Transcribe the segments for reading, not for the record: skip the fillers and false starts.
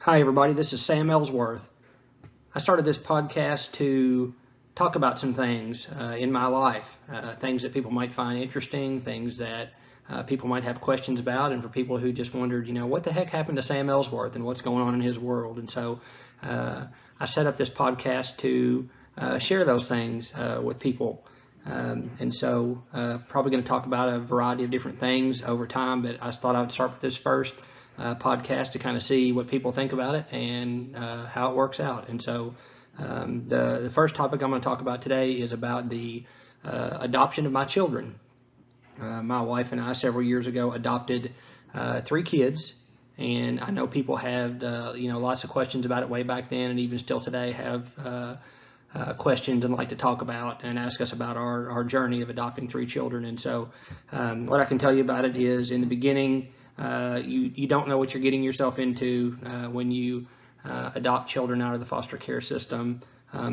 Hi, everybody. This is Sam Ellsworth. I started this podcast to talk about some things in my life, things that people might find interesting, things that people might have questions about, and for people who just wondered, what the heck happened to Sam Ellsworth and what's going on in his world. And so I set up this podcast to share those things with people. Probably going to talk about a variety of different things over time, but I thought I would start with this first podcast to kind of see what people think about it and how it works out. And so the first topic I'm going to talk about today is about the adoption of my children. My wife and I several years ago adopted 3 kids, and I know people had lots of questions about it way back then, and even still today have questions and like to talk about and ask us about our journey of adopting 3 children. And so what I can tell you about it is, in the beginning, you don't know what you're getting yourself into when you adopt children out of the foster care system.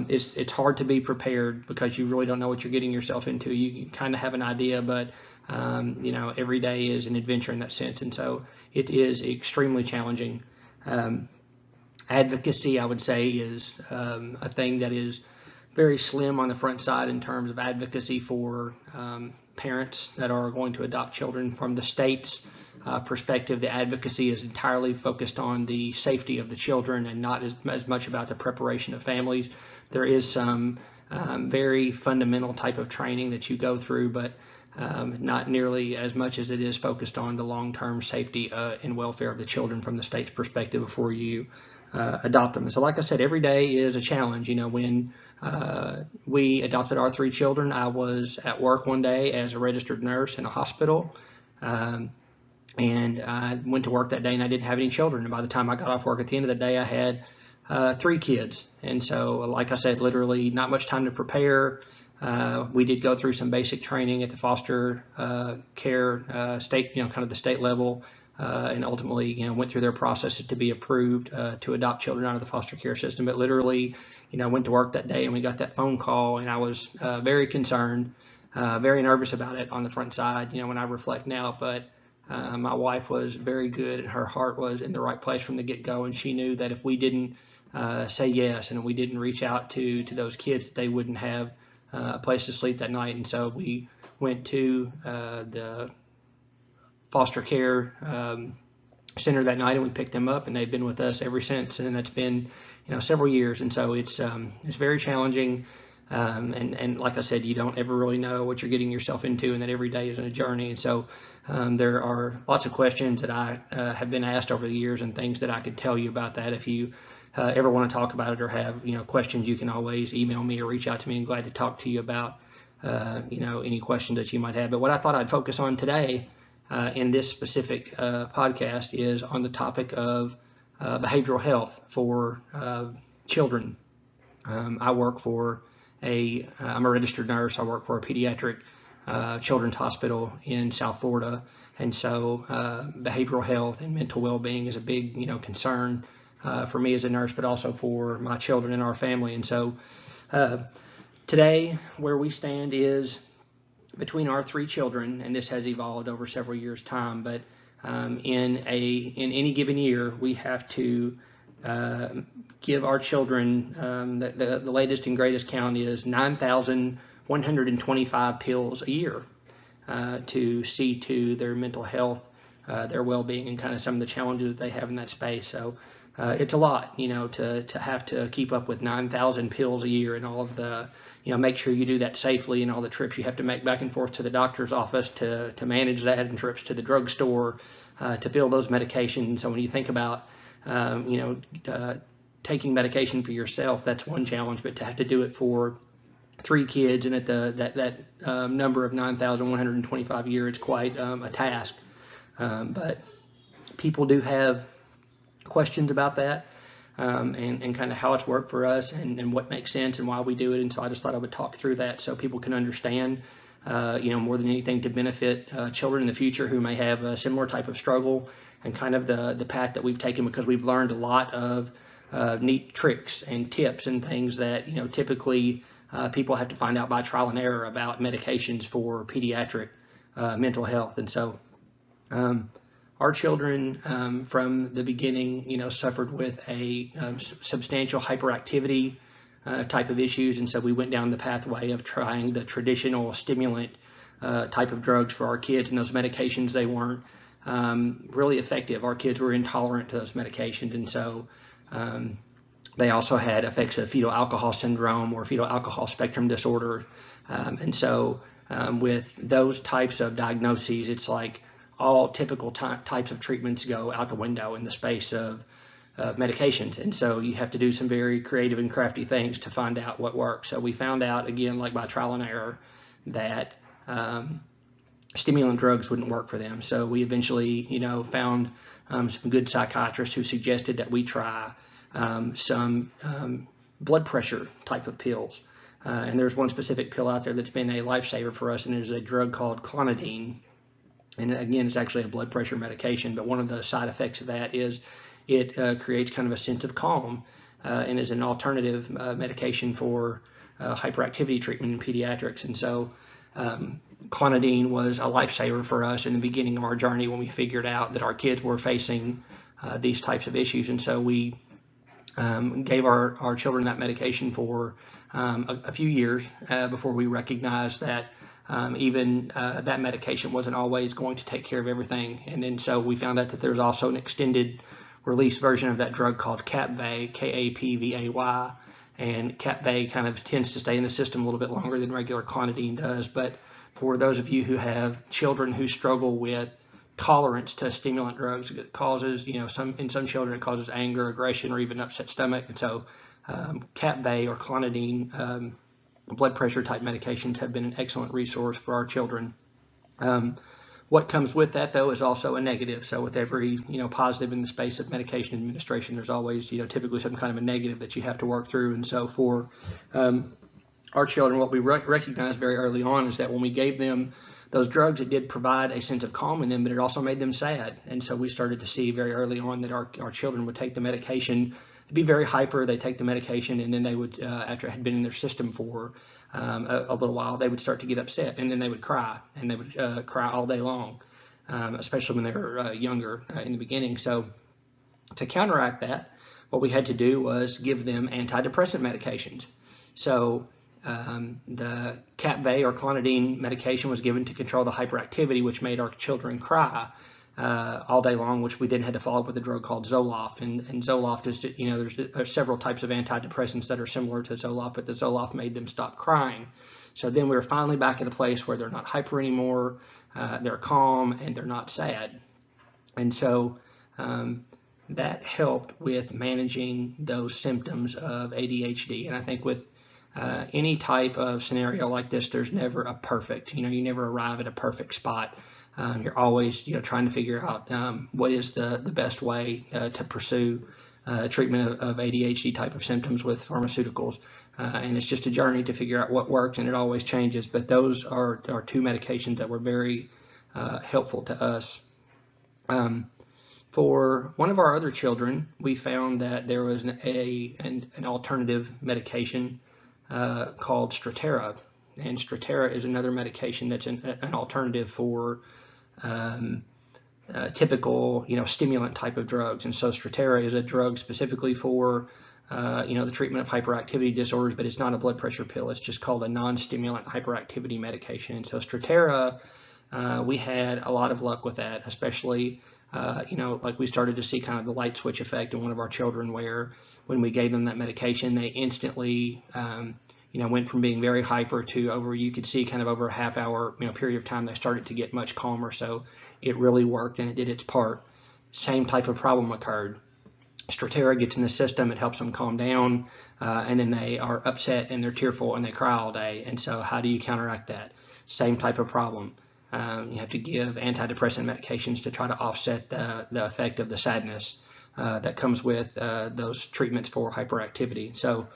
It's hard to be prepared because you really don't know what you're getting yourself into. You kind of have an idea, but every day is an adventure in that sense, and so it is extremely challenging. Advocacy, I would say, is a thing that is very slim on the front side in terms of advocacy for parents that are going to adopt children. From the state's perspective, the advocacy is entirely focused on the safety of the children and not as much about the preparation of families. There is some very fundamental type of training that you go through, but not nearly as much as it is focused on the long-term safety and welfare of the children from the state's perspective before you adopt them. And so, like I said, every day is a challenge. When we adopted our 3 children, I was at work one day as a registered nurse in a hospital. And I went to work that day and I didn't have any children. And by the time I got off work at the end of the day, I had 3 kids. And so, like I said, literally not much time to prepare. We did go through some basic training at the foster care state, kind of the state level, and ultimately, went through their processes to be approved to adopt children out of the foster care system. But literally, went to work that day and we got that phone call, and I was very concerned, very nervous about it on the front side, when I reflect now. But my wife was very good, and her heart was in the right place from the get-go, and she knew that if we didn't say yes and we didn't reach out to those kids, that they wouldn't have a place to sleep that night. And so we went to the foster care center that night, and we picked them up, and they've been with us ever since, and that's been several years. And so it's very challenging. And like I said, you don't ever really know what you're getting yourself into, and that every day is a journey. And so there are lots of questions that I have been asked over the years, and things that I could tell you about that. If you ever want to talk about it or have questions, you can always email me or reach out to me. I'm glad to talk to you about any questions that you might have. But what I thought I'd focus on today in this specific podcast is on the topic of behavioral health for children. I'm a registered nurse. I work for a pediatric children's hospital in South Florida, and so behavioral health and mental well-being is a big concern for me as a nurse, but also for my children and our family. And so today, where we stand is between our 3 children, and this has evolved over several years' time, but in any given year, we have to give our children, the latest and greatest count is 9,125 pills a year to see to their mental health, their well-being, and kind of some of the challenges that they have in that space. So it's a lot, to have to keep up with 9,000 pills a year, and all of the, make sure you do that safely, and all the trips you have to make back and forth to the doctor's office to manage that, and trips to the drugstore to fill those medications. So when you think about taking medication for yourself, that's one challenge, but to have to do it for 3 kids and at that number of 9,125 a year, it's quite a task. But people do have questions about that and kind of how it's worked for us and what makes sense and why we do it. And so I just thought I would talk through that so people can understand, more than anything, to benefit children in the future who may have a similar type of struggle, and kind of the path that we've taken, because we've learned a lot of neat tricks and tips and things that typically people have to find out by trial and error about medications for pediatric mental health. And so our children from the beginning, suffered with a substantial hyperactivity type of issues, and so we went down the pathway of trying the traditional stimulant type of drugs for our kids, and those medications, they weren't really effective. Our kids were intolerant to those medications, and so they also had effects of fetal alcohol syndrome or fetal alcohol spectrum disorder. And so with those types of diagnoses, it's like all typical types of treatments go out the window in the space of medications. And so you have to do some very creative and crafty things to find out what works. So we found out, again, like by trial and error, that stimulant drugs wouldn't work for them. So we eventually, found some good psychiatrists who suggested that we try some blood pressure type of pills. And there's one specific pill out there that's been a lifesaver for us, and there's a drug called clonidine. And again, it's actually a blood pressure medication, but one of the side effects of that is it creates kind of a sense of calm and is an alternative medication for hyperactivity treatment in pediatrics. And so clonidine was a lifesaver for us in the beginning of our journey when we figured out that our kids were facing these types of issues. And so we gave our children that medication for a few years before we recognized that even that medication wasn't always going to take care of everything. And then so we found out that there's also an extended release version of that drug called Capvay, Kapvay. And Capvay kind of tends to stay in the system a little bit longer than regular clonidine does. But for those of you who have children who struggle with tolerance to stimulant drugs, it causes, in some children it causes anger, aggression, or even upset stomach. And so Capvay or clonidine blood pressure type medications have been an excellent resource for our children. What comes with that, though, is also a negative. So with every positive in the space of medication administration, there's always typically some kind of a negative that you have to work through. And so for our children, what we recognized very early on is that when we gave them those drugs, it did provide a sense of calm in them, but it also made them sad. And so we started to see very early on that our children would take the medication, be very hyper. They take the medication, and then they would, after it had been in their system for a little while, they would start to get upset, and then they would cry, and they would cry all day long, especially when they were younger in the beginning. So to counteract that, what we had to do was give them antidepressant medications. So the Capvay or clonidine medication was given to control the hyperactivity, which made our children cry all day long, which we then had to follow up with a drug called Zoloft. And Zoloft is, there's several types of antidepressants that are similar to Zoloft, but the Zoloft made them stop crying. So then we were finally back at a place where they're not hyper anymore, they're calm, and they're not sad. And so that helped with managing those symptoms of ADHD. And I think with any type of scenario like this, there's never a perfect, you never arrive at a perfect spot. You're always, trying to figure out what is the best way to pursue treatment of ADHD type of symptoms with pharmaceuticals. And it's just a journey to figure out what works, and it always changes. But those are two medications that were very helpful to us. For one of our other children, we found that there was an alternative medication called Strattera. And Strattera is another medication that's an alternative for typical, stimulant type of drugs. And so Strattera is a drug specifically for, the treatment of hyperactivity disorders, but it's not a blood pressure pill. It's just called a non-stimulant hyperactivity medication. And so Strattera, we had a lot of luck with that, especially, like we started to see kind of the light switch effect in one of our children, where when we gave them that medication, they instantly, went from being very hyper to you could see kind of over a half hour, period of time, they started to get much calmer. So it really worked, and it did its part. Same type of problem occurred. Strattera gets in the system, it helps them calm down, and then they are upset and they're tearful and they cry all day. And so how do you counteract that? Same type of problem. You have to give antidepressant medications to try to offset the effect of the sadness that comes with those treatments for hyperactivity. So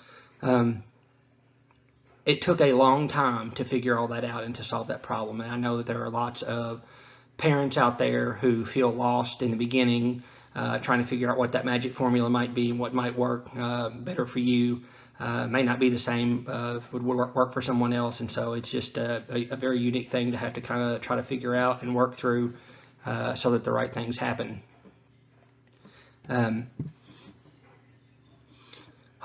it took a long time to figure all that out and to solve that problem. And I know that there are lots of parents out there who feel lost in the beginning, trying to figure out what that magic formula might be and what might work better for you. May not be the same, would work for someone else. And so it's just a very unique thing to have to kind of try to figure out and work through. so that the right things happen.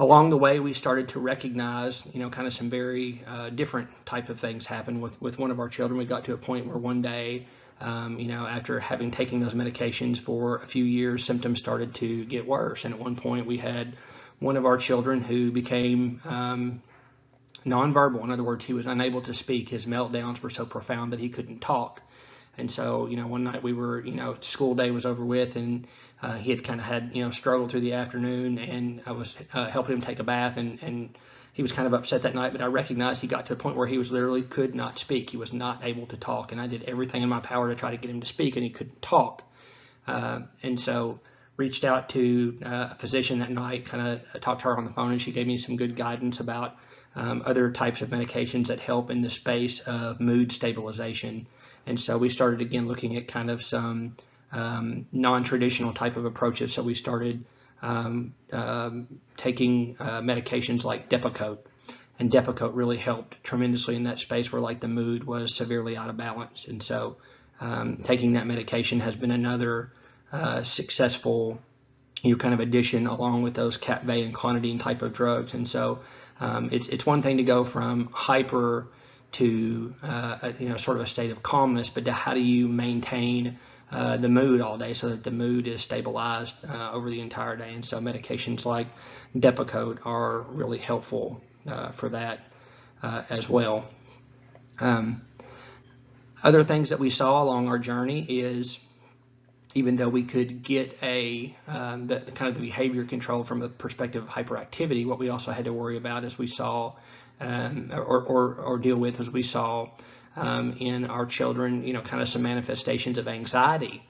Along the way, we started to recognize, kind of some very different type of things happen with one of our children. We got to a point where one day, after having taken those medications for a few years, symptoms started to get worse. And at one point, we had one of our children who became nonverbal. In other words, he was unable to speak. His meltdowns were so profound that he couldn't talk. And so, one night we were, school day was over with, and he had kind of had, struggled through the afternoon, and I was helping him take a bath, and he was kind of upset that night, but I recognized he got to a point where he was literally could not speak. He was not able to talk, and I did everything in my power to try to get him to speak, and he couldn't talk. And so reached out to a physician that night, kind of talked to her on the phone, and she gave me some good guidance about other types of medications that help in the space of mood stabilization. And so we started again looking at kind of some non-traditional type of approaches. So we started taking medications like Depakote, and Depakote really helped tremendously in that space where like the mood was severely out of balance. And so taking that medication has been another successful kind of addition along with those Capvey and clonidine type of drugs. And so it's one thing to go from hyper to sort of a state of calmness, but how do you maintain the mood all day so that the mood is stabilized over the entire day? And so medications like Depakote are really helpful for that as well. Other things that we saw along our journey is, even though we could get the kind of the behavior control from the perspective of hyperactivity, what we also had to worry about as we saw or deal with as we saw in our children, kind of some manifestations of anxiety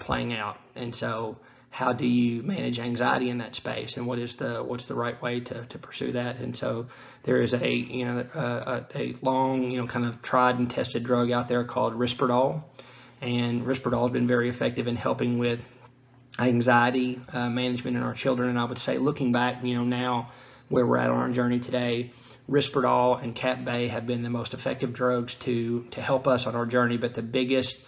playing out. And so how do you manage anxiety in that space, and what's the right way to pursue that? And so there is a long, kind of tried and tested drug out there called Risperdal. And Risperdal has been very effective in helping with anxiety management in our children. And I would say, looking back, now where we're at on our journey today, Risperdal and Capvey have been the most effective drugs to help us on our journey. But the biggest,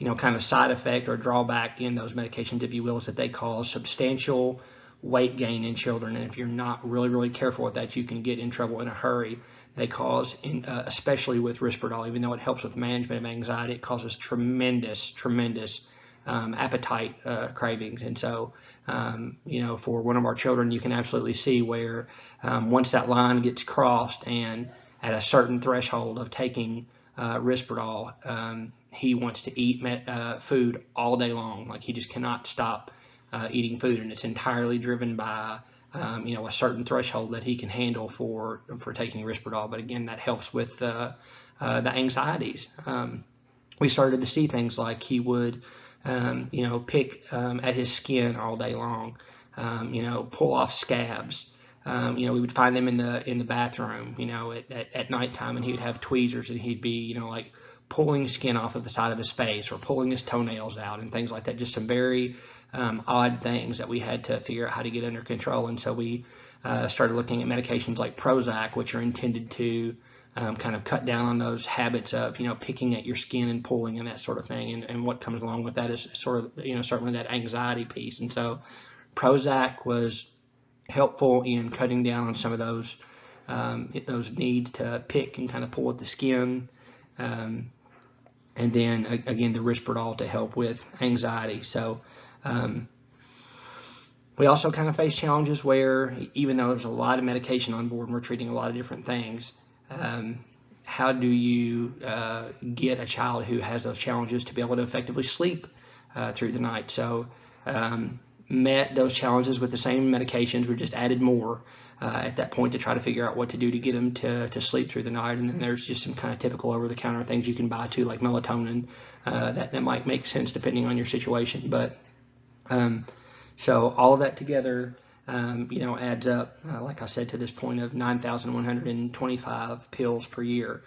kind of side effect or drawback in those medications, if you will, is that they cause substantial weight gain in children. And if you're not really, really careful with that, you can get in trouble in a hurry. They cause, especially with Risperdal, even though it helps with management of anxiety, it causes tremendous appetite cravings. And so, for one of our children, you can absolutely see where once that line gets crossed and at a certain threshold of taking Risperdal, he wants to eat food all day long. Like, he just cannot stop eating food, and it's entirely driven by a certain threshold that he can handle for taking Risperdal. But again, that helps with the anxieties. We started to see things like he would pick at his skin all day long, pull off scabs. We would find them in the bathroom, at nighttime, and he would have tweezers, and he'd be, like pulling skin off of the side of his face or pulling his toenails out and things like that. Just some very odd things that we had to figure out how to get under control. And so we started looking at medications like Prozac, which are intended to kind of cut down on those habits of, picking at your skin and pulling and that sort of thing. And what comes along with that is sort of, certainly that anxiety piece. And so Prozac was helpful in cutting down on some of those needs to pick and kind of pull at the skin. And then again, the Risperdal to help with anxiety. So we also kind of face challenges where, even though there's a lot of medication on board and we're treating a lot of different things, how do you get a child who has those challenges to be able to effectively sleep through the night? So met those challenges with the same medications. We just added more at that point to try to figure out what to do to get them to sleep through the night. And then there's just some kind of typical over-the-counter things you can buy too, like melatonin, that might make sense depending on your situation. But so all of that together, adds up, like I said, to this point of 9,125 pills per year.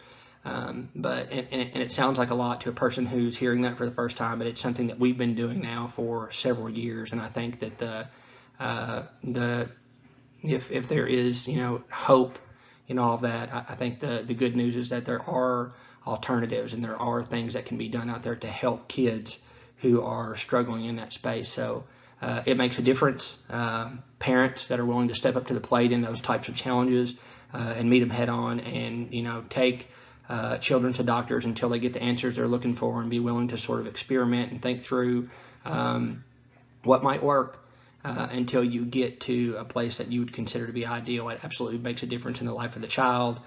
But it sounds like a lot to a person who's hearing that for the first time, but it's something that we've been doing now for several years. And I think that if there is, hope in all of that, I think the good news is that there are alternatives and there are things that can be done out there to help kids who are struggling in that space. So it makes a difference. Parents that are willing to step up to the plate in those types of challenges and meet them head on, and take children to doctors until they get the answers they're looking for, and be willing to sort of experiment and think through what might work until you get to a place that you would consider to be ideal. It absolutely makes a difference in the life of the child.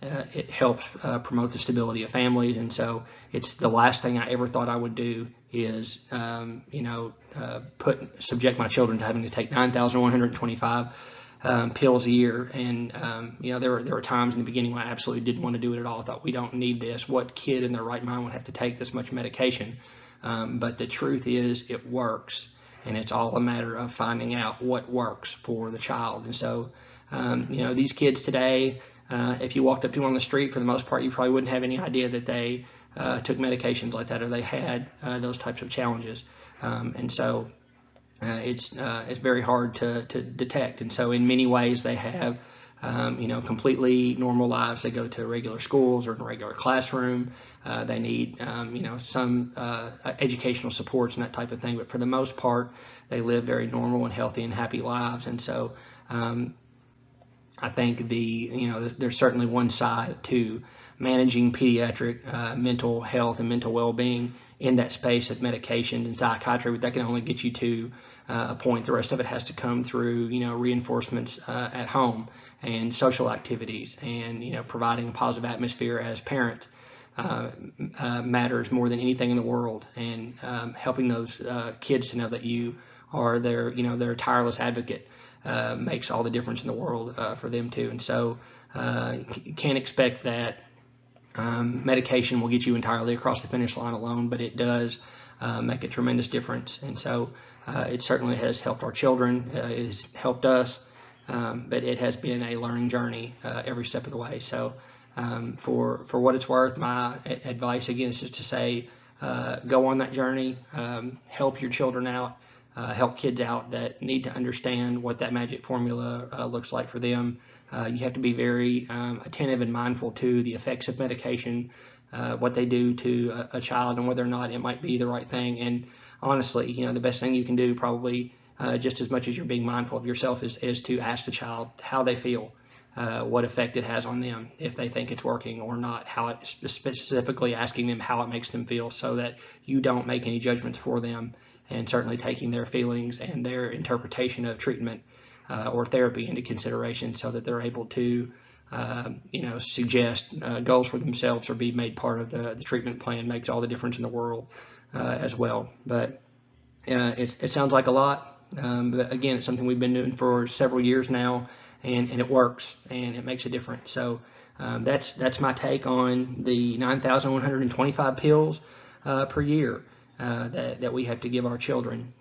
It helps promote the stability of families, and so it's the last thing I ever thought I would do is subject my children to having to take 9,125 pills a year. And there were times in the beginning when I absolutely didn't want to do it at all. I thought, we don't need this. What kid in their right mind would have to take this much medication? But the truth is, it works, and it's all a matter of finding out what works for the child. And so these kids today, if you walked up to them on the street, for the most part, you probably wouldn't have any idea that they took medications like that, or they had those types of challenges. And so it's very hard to detect. And so in many ways, they have completely normal lives. They go to regular schools or in a regular classroom. They need some educational supports and that type of thing. But for the most part, they live very normal and healthy and happy lives. And so I think there's certainly one side to managing pediatric mental health and mental well-being in that space of medication and psychiatry, but that can only get you to a point. The rest of it has to come through, reinforcements at home and social activities, and providing a positive atmosphere as parents matters more than anything in the world, and helping those kids to know that you are their tireless advocate makes all the difference in the world for them too. And so you can't expect that medication will get you entirely across the finish line alone, but it does make a tremendous difference. And so it certainly has helped our children. It has helped us, but it has been a learning journey every step of the way. So for what it's worth, my advice again is just to say, go on that journey, help your children out. Help kids out that need to understand what that magic formula looks like for them. You have to be very attentive and mindful to the effects of medication, what they do to a child, and whether or not it might be the right thing. And honestly, the best thing you can do, probably just as much as you're being mindful of yourself, is to ask the child how they feel, what effect it has on them, if they think it's working or not, specifically asking them how it makes them feel, so that you don't make any judgments for them, and certainly taking their feelings and their interpretation of treatment or therapy into consideration, so that they're able to suggest goals for themselves or be made part of the treatment plan. Makes all the difference in the world as well. But it sounds like a lot, but again, it's something we've been doing for several years now, and it works, and it makes a difference. So that's my take on the 9,125 pills per year that we have to give our children.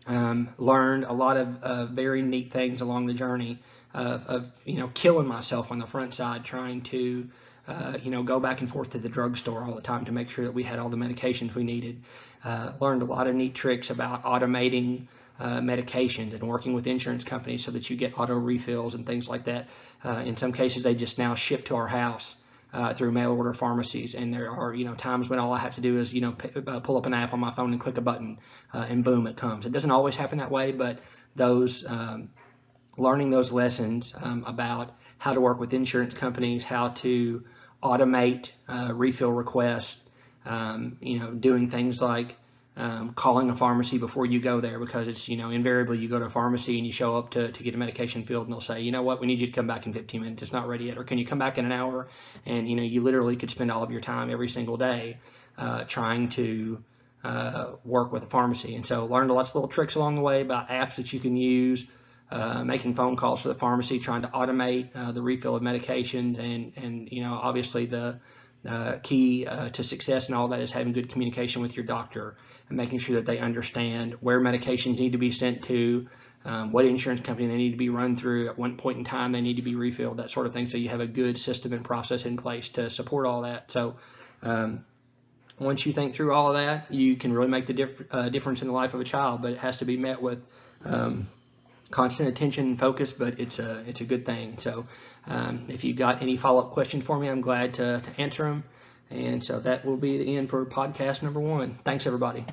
Learned a lot of very neat things along the journey of killing myself on the front side, trying to go back and forth to the drugstore all the time to make sure that we had all the medications we needed. Learned a lot of neat tricks about automating medications and working with insurance companies so that you get auto refills and things like that. In some cases, they just now ship to our house through mail order pharmacies, and there are times when all I have to do is pull up an app on my phone and click a button, and boom, it comes. It doesn't always happen that way, but those learning those lessons about how to work with insurance companies, how to automate refill requests, doing things like calling a pharmacy before you go there, because it's invariably you go to a pharmacy and you show up to get a medication filled, and they'll say, what, we need you to come back in 15 minutes, it's not ready yet, or can you come back in an hour? And you literally could spend all of your time every single day trying to work with a pharmacy. And so learned lots of little tricks along the way about apps that you can use, making phone calls to the pharmacy, trying to automate the refill of medications, and obviously the key to success and all that is having good communication with your doctor and making sure that they understand where medications need to be sent to, what insurance company they need to be run through, at one point in time they need to be refilled, that sort of thing. So you have a good system and process in place to support all that. So once you think through all of that, you can really make the difference in the life of a child, but it has to be met with constant attention and focus, but it's a good thing. So if you've got any follow-up questions for me, I'm glad to answer them. And so that will be the end for podcast number 1. Thanks, everybody.